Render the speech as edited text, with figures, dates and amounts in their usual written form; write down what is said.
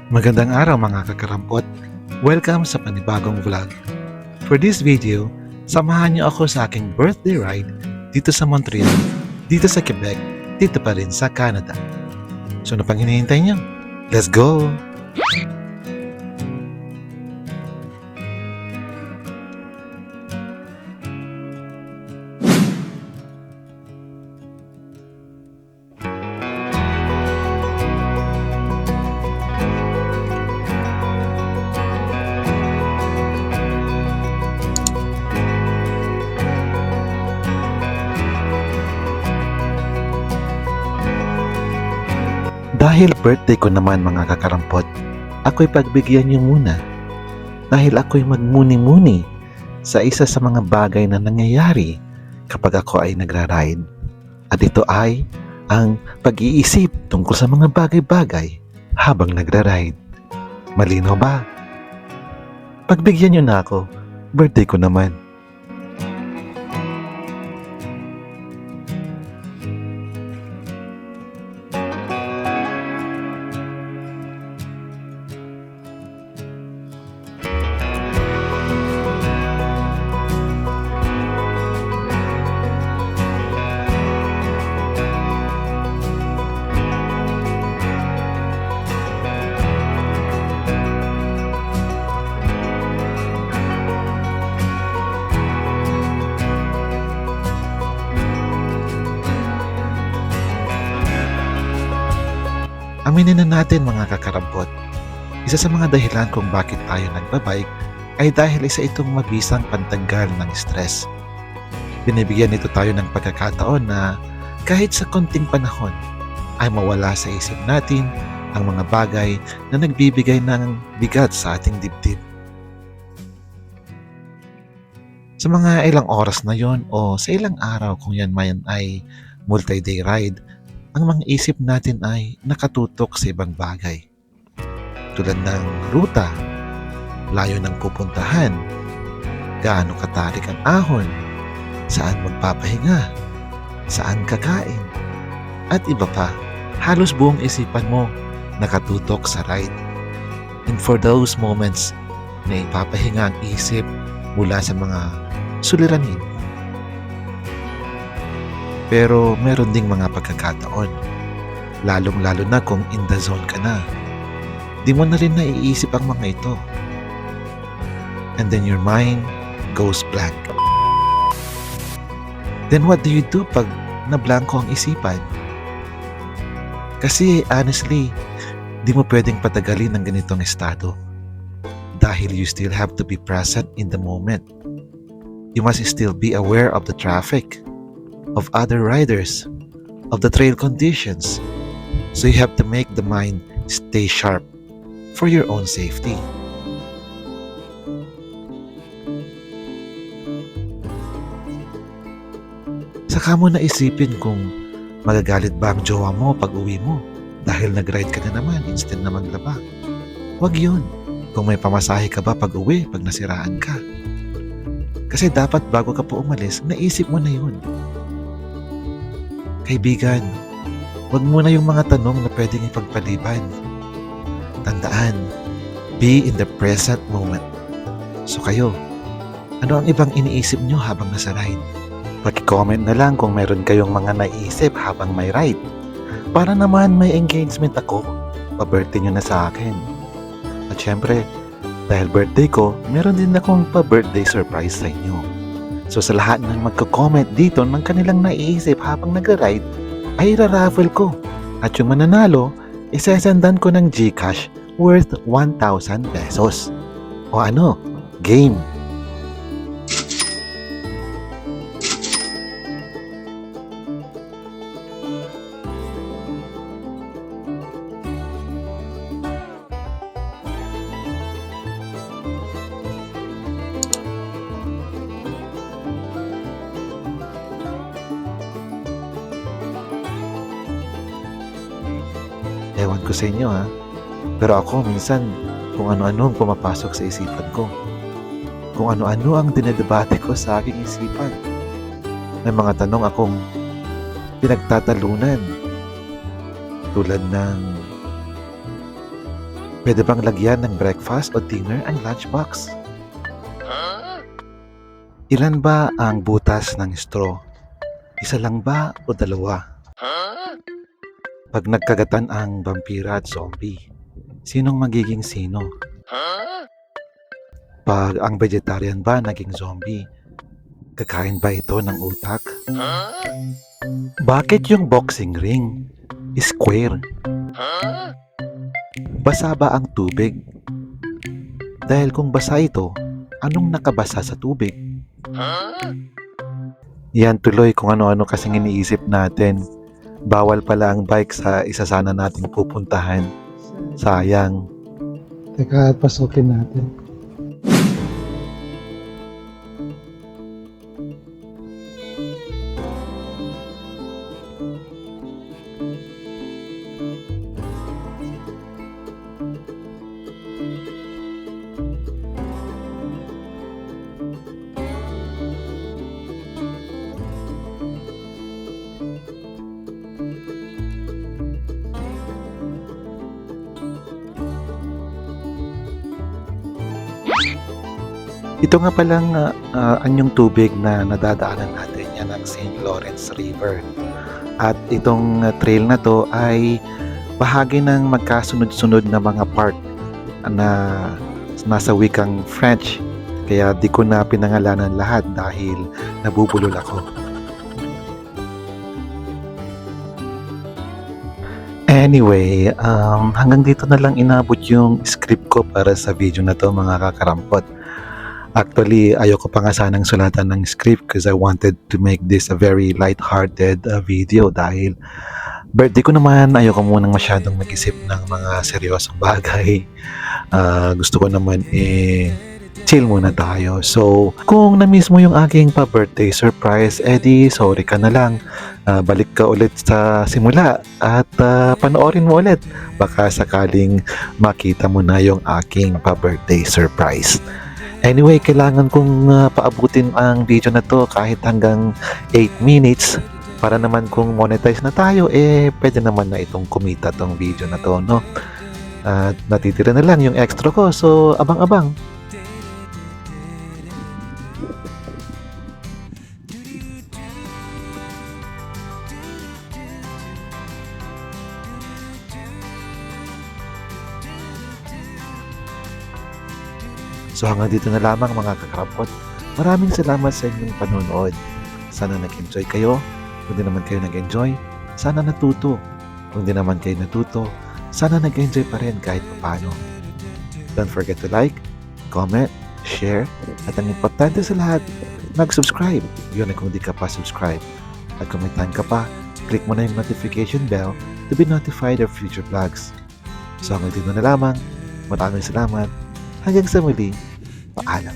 Magandang araw mga kakarampot. Welcome sa panibagong vlog. For this video, samahan niyo ako sa aking birthday ride dito sa Montreal, dito sa Quebec, dito pa rin sa Canada. So ano pang hinihintay niyo? Let's go! Dahil birthday ko naman mga kakarampot, ako'y pagbigyan niyo muna. Dahil ako'y magmuni-muni sa isa sa mga bagay na nangyayari kapag ako ay nagra-ride. At ito ay ang pag-iisip tungkol sa mga bagay-bagay habang nagra-ride. Malinaw ba? Pagbigyan niyo na ako, birthday ko naman. Aminin na natin mga kakarampot, isa sa mga dahilan kung bakit tayo nagbabike ay dahil isa itong mabisang pantanggal ng stress. Binibigyan nito tayo ng pagkakataon na kahit sa konting panahon ay mawala sa isip natin ang mga bagay na nagbibigay ng bigat sa ating dibdib. Sa mga ilang oras na yon o sa ilang araw kung yan man ay multi-day ride, ang mga isip natin ay nakatutok sa ibang bagay. Tulad ng ruta, layo ng pupuntahan, gaano katarik ang ahon, saan magpapahinga, saan kakain, at iba pa. Halos buong isipan mo nakatutok sa ride. And for those moments na ipapahinga ang isip mula sa mga suliranin. Pero meron ding mga pagkakataon, lalong-lalo na kung in the zone ka na. Di mo na rin naiisip ang mga ito. And then your mind goes blank. Then what do you do pag nablangko ang isipan? Kasi honestly, di mo pwedeng patagalin ang ganitong estado. Dahil you still have to be present in the moment. You must still be aware of the traffic, of other riders, of the trail conditions. So you have to make the mind stay sharp for your own safety. Saka mo na isipin kung magagalit ba ang jowa mo pag uwi mo dahil nag-ride ka na naman instead na maglaba. Wag yun. Kung may pamasahe ka ba pag uwi pag nasiraan ka. Kasi dapat bago ka po umalis, naisip mo na yun. Kaibigan, wag muna yung mga tanong na pwedeng ipagpaliban. Tandaan, be in the present moment. So kayo, ano ang ibang iniisip nyo habang nasa ride? Paki-comment na lang kung meron kayong mga naisip habang may ride. Para naman may engagement ako, pa-birthday nyo na sa akin. At syempre, dahil birthday ko, meron din akong pa-birthday surprise sa inyo. So sa lahat ng magko-comment dito ng kanilang naiisip habang nagra-ride, ay raraffle ko. At yung mananalo, isesendan ko ng GCash worth 1,000 pesos. O ano? Game! Ewan ko sa inyo ha. Pero ako minsan, kung ano-ano ang pumapasok sa isipan ko. Kung ano-ano ang dinedebate ko sa aking isipan. May mga tanong akong pinagtatalunan. Tulad ng Pwede bang lagyan ng breakfast o dinner ang lunchbox? Ilan ba ang butas ng straw? Isa lang ba o dalawa? Pag nagkagatan ang vampira at zombie, sinong magiging sino? Pag ang vegetarian ba naging zombie, kakain ba ito ng utak? Bakit yung boxing ring square? Basa ba ang tubig? Dahil kung basa ito, anong nakabasa sa tubig? Yan tuloy kung ano-ano kasing iniisip natin. Bawal pala ang bike sa isa sana nating pupuntahan. Sayang. Teka, pasukin natin. Ito nga palang anyong tubig na nadadaanan natin, yan ang St. Lawrence River. At itong trail na to ay bahagi ng magkasunod-sunod na mga part na nasa wikang French. Kaya di ko na pinangalanan lahat dahil nabubulol ako. Anyway, hanggang dito na lang inabot yung script ko para sa video na to, mga kakarampot. Actually, ayoko pa nga sanang sulatan ng script because I wanted to make this a very light-hearted video dahil birthday ko naman, ayoko munang masyadong mag-isip ng mga seryosong bagay. Gusto ko naman chill muna tayo. So, kung na-miss mo yung aking pa-birthday surprise, edi sorry ka na lang. Balik ka ulit sa simula at panoorin mo ulit. Baka sakaling makita mo na yung aking pa-birthday surprise. Anyway, kailangan kong paabutin ang video na to kahit hanggang 8 minutes para naman kung monetize na tayo, pwede naman na itong kumita tong video na to, no? At natitira na lang yung extra ko, so abang-abang. So hanggang dito na lamang mga kakarapot. Maraming salamat sa inyong panonood. Sana nag-enjoy kayo. Kung di naman kayo nag-enjoy, sana natuto. Kung di naman kayo natuto, sana nag-enjoy pa rin kahit paano. Don't forget to like, comment, share, at ang importante sa lahat, mag-subscribe. Yun na kung di ka pa subscribe. At kung may time ka pa, click mo na yung notification bell to be notified of future vlogs. So hanggang dito na lamang. Maraming salamat. Hanggang sa muli, paalam.